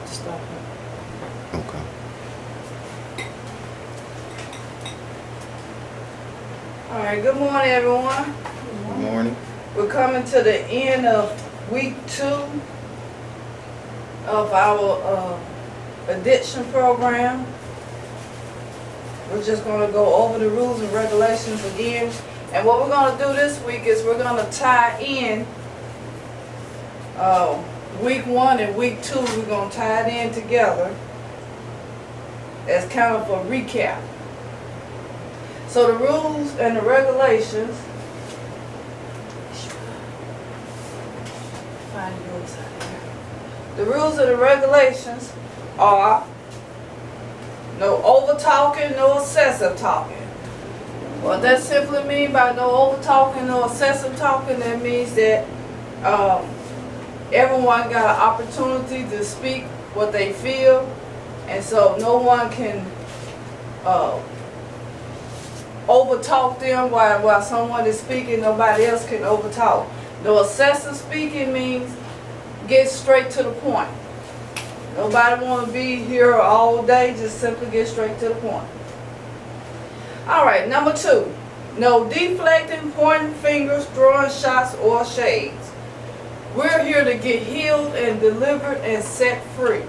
to stop it. Okay. All right, good morning, everyone. Good morning. We're coming to the end of week 2 of our addiction program. We're just going to go over the rules and regulations again. And what we're going to do this week is we're going to tie in week 1 and week 2. We're going to tie it in together as kind of a recap. So the rules and the regulations. The rules and the regulations are no over talking, no excessive talking. What that simply means by no over talking, no excessive talking, that means that everyone got an opportunity to speak what they feel, and so no one can over talk them while someone is speaking. Nobody else can over talk. No excessive speaking means get straight to the point. Nobody want to be here all day. Just simply get straight to the point. All right, number 2. No deflecting, pointing fingers, throwing shots, or shades. We're here to get healed and delivered and set free.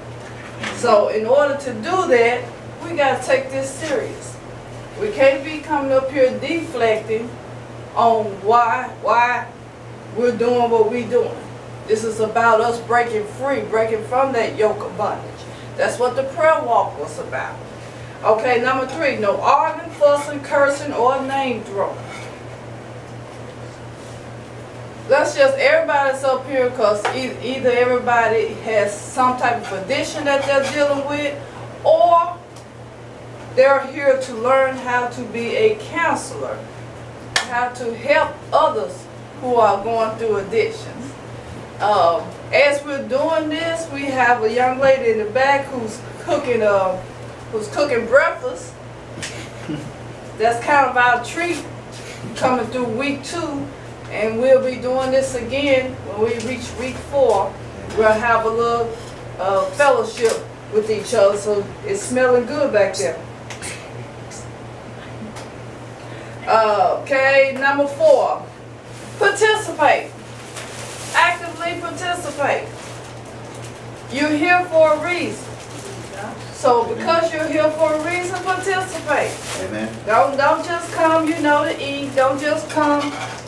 So in order to do that, we got to take this serious. We can't be coming up here deflecting on why we're doing what we're doing. This is about us breaking free, breaking from that yoke of bondage. That's what the prayer walk was about. Okay, number 3, no arguing, fussing, cursing, or name throwing. Let's just, everybody's up here because either everybody has some type of addiction that they're dealing with, or they're here to learn how to be a counselor, how to help others who are going through addictions. As we're doing this, we have a young lady in the back who's cooking breakfast. That's kind of our treat coming through week 2, and we'll be doing this again when we reach week 4. We'll have a little fellowship with each other, so it's smelling good back there. Okay, number 4, participate. Actively participate. You're here for a reason. So because you're here for a reason, participate. Amen. Don't just come, to eat. Don't just come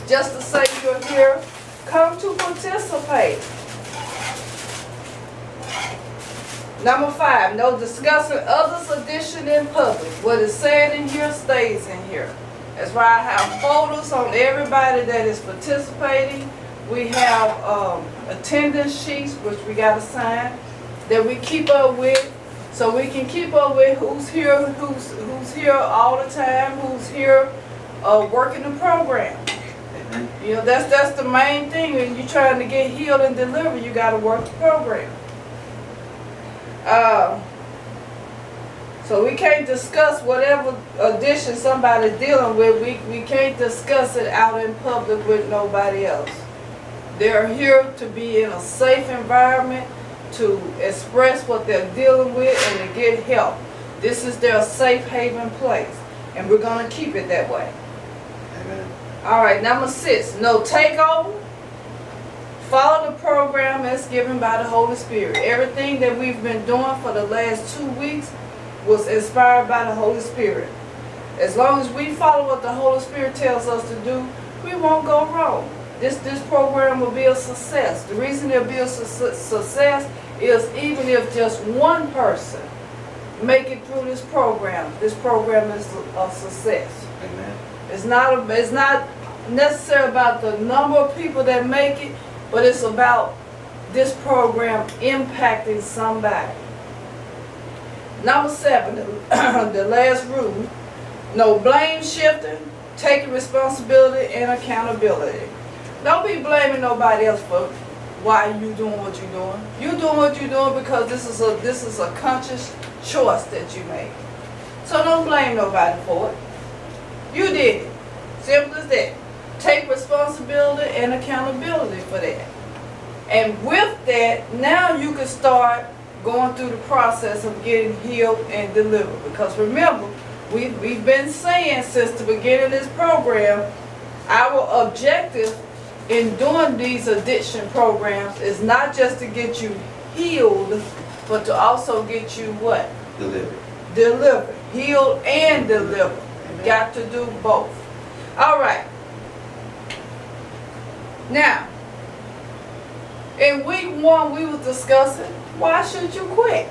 just to say you're here. Come to participate. Number 5, no discussing others' addiction in public. What is said in here stays in here. That's why I have photos on everybody that is participating. We have attendance sheets, which we got to sign, that we keep up with, so we can keep up with who's here, who's here all the time, who's here working the program. You know, that's the main thing. When you're trying to get healed and delivered, you got to work the program. So we can't discuss whatever addiction somebody's dealing with. We can't discuss it out in public with nobody else. They're here to be in a safe environment, to express what they're dealing with and to get help. This is their safe haven place, and we're going to keep it that way. Amen. All right, number 6, no takeover. Follow the program as given by the Holy Spirit. Everything that we've been doing for the last 2 weeks was inspired by the Holy Spirit. As long as we follow what the Holy Spirit tells us to do, we won't go wrong. This program will be a success. The reason it'll be a success is even if just one person make it through this program is a success. Amen. It's not necessarily about the number of people that make it, but it's about this program impacting somebody. Number 7, the last rule, no blame shifting, taking responsibility and accountability. Don't be blaming nobody else for why you doing what you're doing. You're doing what you're doing because this is a conscious choice that you made. So don't blame nobody for it. You did it. Simple as that. Take responsibility and accountability for that. And with that, now you can start going through the process of getting healed and delivered. Because remember, we've been saying since the beginning of this program, our objective in doing these addiction programs is not just to get you healed, but to also get you what? Delivered. Delivered. Healed and delivered. Got to do both. All right. Now, in week 1, we was discussing, why should you quit?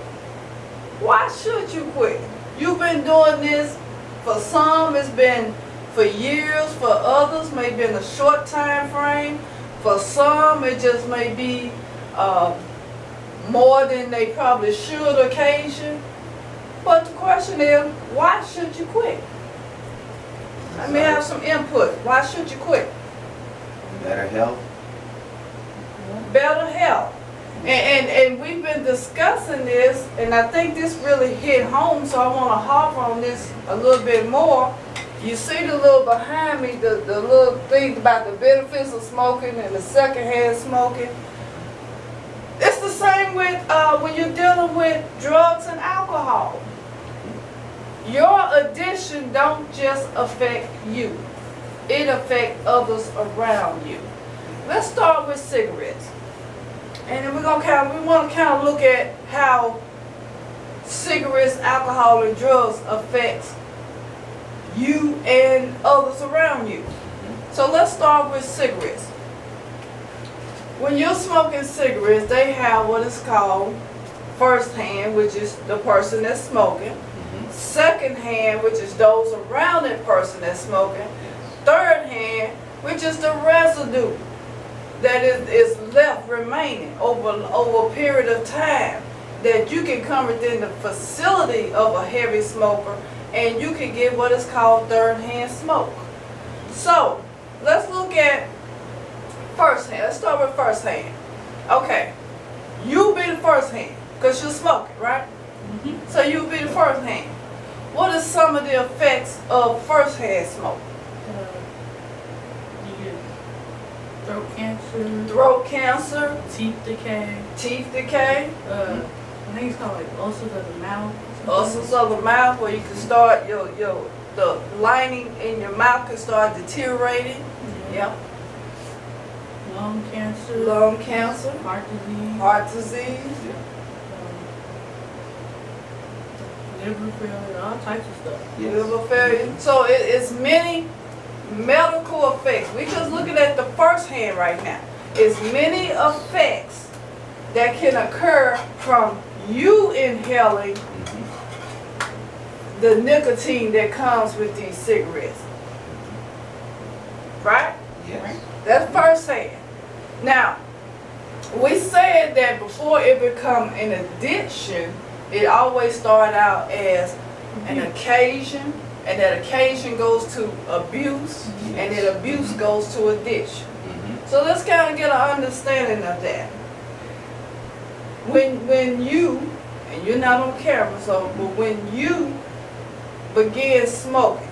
Why should you quit? You've been doing this, for some it's been for years, for others maybe in a short time frame, for some it just may be more than they probably should occasion. But the question is, why should you quit? Let me have some input. Why should you quit? Better health. Better health. And we've been discussing this, and I think this really hit home, so I want to harp on this a little bit more. You see the little behind me, the little thing about the benefits of smoking and the secondhand smoking. It's the same with when you're dealing with drugs and alcohol. Your addiction don't just affect you. It affects others around you. Let's start with cigarettes. And then we want to kind of look at how cigarettes, alcohol, and drugs affects you and others around you. So let's start with cigarettes. When you're smoking cigarettes, they have what is called first hand, which is the person that's smoking. Second hand, which is those around that person that's smoking. Third hand, which is the residue that is left remaining over a period of time, that you can come within the facility of a heavy smoker and you can get what is called third-hand smoke. So let's look at first hand. Let's start with first hand. Okay, you be the first hand because you're smoking, right? So you be the first hand. What are some of the effects of first hand smoke? You get throat cancer, Throat cancer, teeth decay, teeth decay, I think it's called like ulcers of the mouth. ulcers of the mouth, where you can start the lining in your mouth can start deteriorating. Yep. Lung cancer, Lung cancer, heart disease, liver failure, all types of stuff. liver failure. So it's many medical effects. We're just looking at the first hand right now. It's many effects that can occur from you inhaling the nicotine that comes with these cigarettes. Right? Yes. That's first hand. Now, we said that before it become an addiction, it always started out as an occasion, and that occasion goes to abuse, and that abuse goes to addiction. So let's kind of get an understanding of that. When you, and you're not on camera, so but when you begin smoking,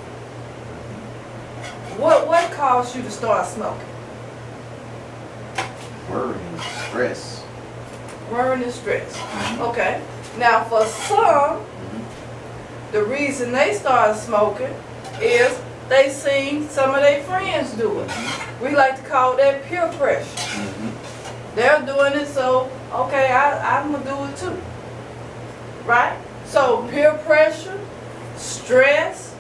what caused you to start smoking? Worry and stress. Worry and stress. Okay. Now for some, the reason they started smoking is they seen some of their friends do it. We like to call that peer pressure. They're doing it, so okay, I'm gonna do it too. Right? So peer pressure, stress,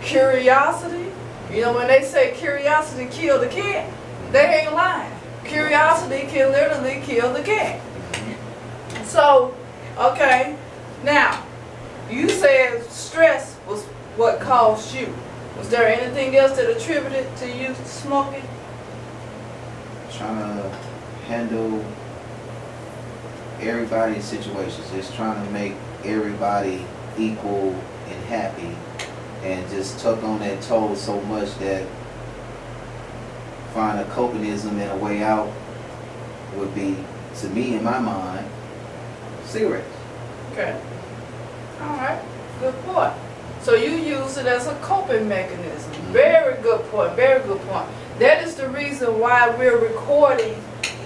curiosity. You know, when they say curiosity killed the cat, they ain't lying. Curiosity can literally kill the cat. So, okay, now, you said stress was what caused you. Was there anything else that attributed to you smoking? Trying to handle everybody's situations. Just trying to make everybody equal and happy. And just tuck on that toe so much that find a copism and a way out would be, to me in my mind, cigarettes. Okay. Alright, good point. So you use it as a coping mechanism. Very good point, very good point. That is the reason why we're recording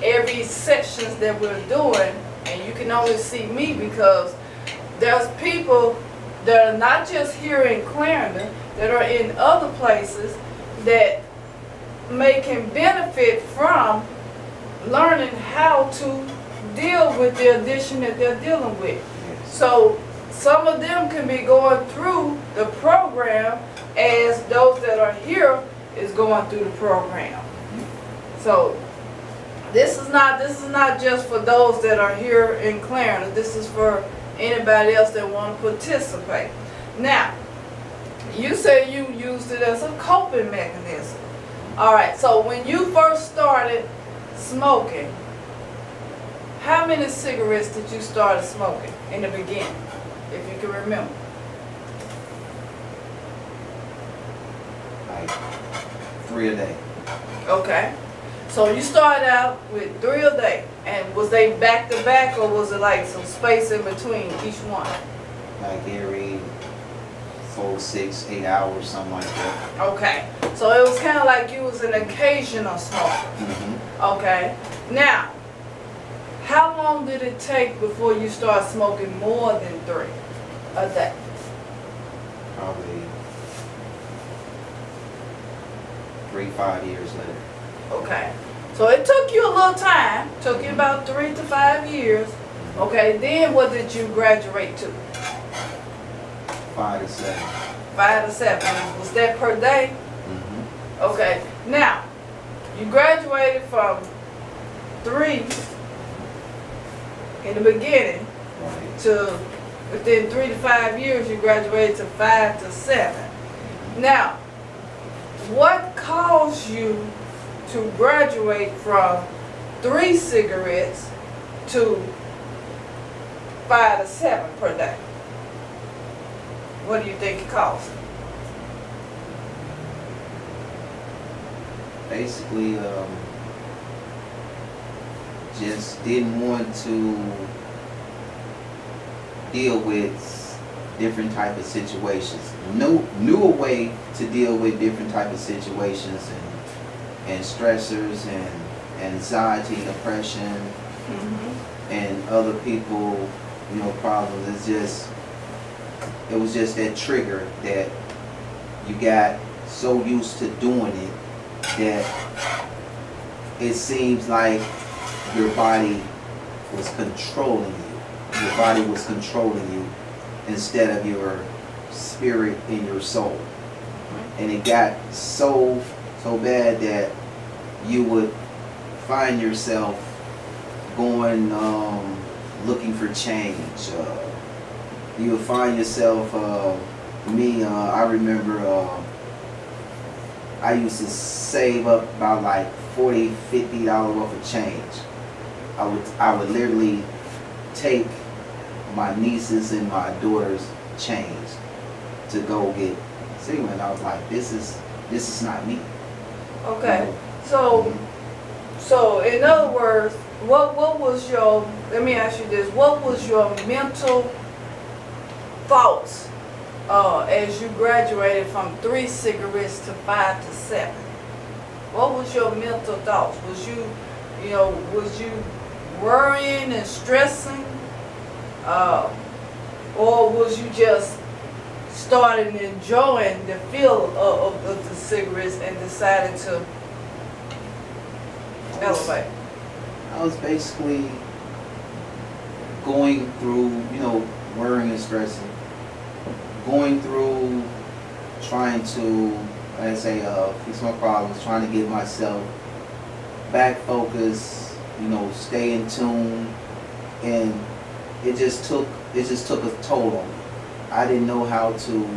every sections that we're doing and you can only see me because there's people that are not just here in Clarendon, that are in other places that can benefit from learning how to deal with the addiction that they're dealing with. Yes. So some of them can be going through the program as those that are here is going through the program. So this is not just for those that are here in Clarendon. This is for anybody else that want to participate. Now, you say you used it as a coping mechanism. All right, so when you first started smoking, how many cigarettes did you start smoking in the beginning, if you can remember? Like 3 a day. Okay. So you started out with 3 a day, and was they back to back, or was it like some space in between each one? Like every 4, 6, 8 hours, something like that. Okay. So it was kind of like you was an occasional smoker. Mm-hmm. Okay. Now, how long did it take before you started smoking more than 3 a day? Probably 3, 5 years later. Okay. So it took you a little time. Took you about 3 to 5 years. Okay. Then what did you graduate to? 5 to 7. 5 to 7. Was that per day? Mm-hmm. Okay. Now, you graduated from 3 in the beginning Right. to within 3 to 5 years you graduated to 5 to 7. Now, what caused you to graduate from 3 cigarettes to 5 to 7 per day? What do you think it caused? Basically, just didn't want to deal with different type of situations. Knew a way to deal with different type of situations and stressors and anxiety, depression, Mm-hmm. and other people, problems. It was just that trigger that you got so used to doing it that it seems like your body was controlling you. Your body was controlling you instead of your spirit and your soul. And it got so bad that you would find yourself going looking for change. You would find yourself, I remember I used to save up about like $40, $50 worth of change. I would literally take my nieces and my daughter's change to go get cigarettes. And I was like, this is not me. Okay. So in other words, what was your, let me ask you this, what was your mental thoughts as you graduated from 3 cigarettes to 5 to 7? What was your mental thoughts? Was you worrying and stressing? Or was you just starting enjoying the feel of the cigarettes and decided to elevate? I was basically going through, worrying and stressing. Going through trying to, like I say, fix my problems, trying to get myself back focused, stay in tune, and it just took a toll on me. I didn't know how to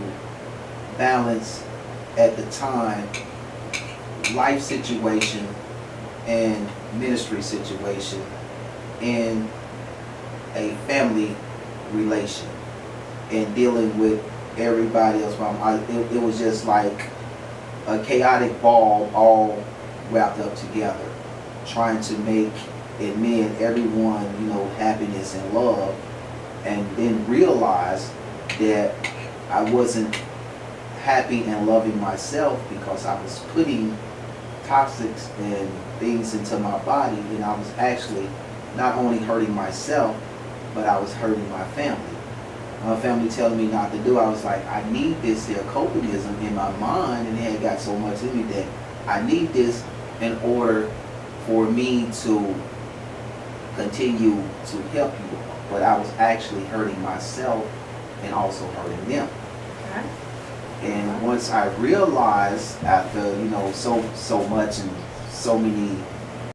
balance at the time life situation and ministry situation in a family relation and dealing with everybody else. It was just like a chaotic ball all wrapped up together, trying to make in me and everyone, happiness and love, and then realize that I wasn't happy and loving myself because I was putting toxics and things into my body, and I was actually not only hurting myself, but I was hurting my family. My family telling me not to do. I was like, I need this here copism in my mind, and it had got so much in me that I need this in order for me to continue to help you. But I was actually hurting myself and also hurting them. Okay. And once I realized, after so much and so many